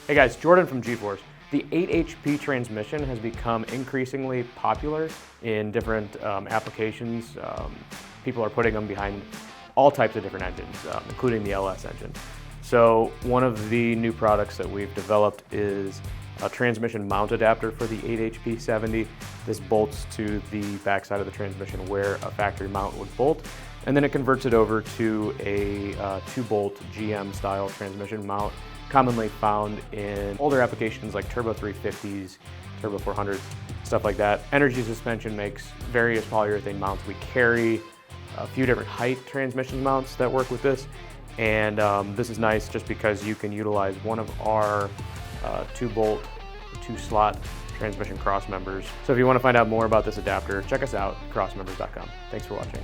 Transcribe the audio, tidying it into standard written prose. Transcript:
Hey guys, Jordan from G-Force. The 8 HP transmission has become increasingly popular in different applications. People are putting them behind all types of different engines, including the LS engine. So one of the new products that we've developed is a transmission mount adapter for the 8 HP 70. This bolts to the backside of the transmission where a factory mount would bolt, and then it converts it over to a 2-bolt GM style transmission mount, commonly found in older applications like Turbo 350s, Turbo 400s, stuff like that. Energy Suspension makes various polyurethane mounts. We carry a few different height transmission mounts that work with this, and this is nice just because you can utilize one of our 2-bolt, 2-slot transmission cross members. So if you want to find out more about this adapter, check us out, crossmembers.com. Thanks for watching.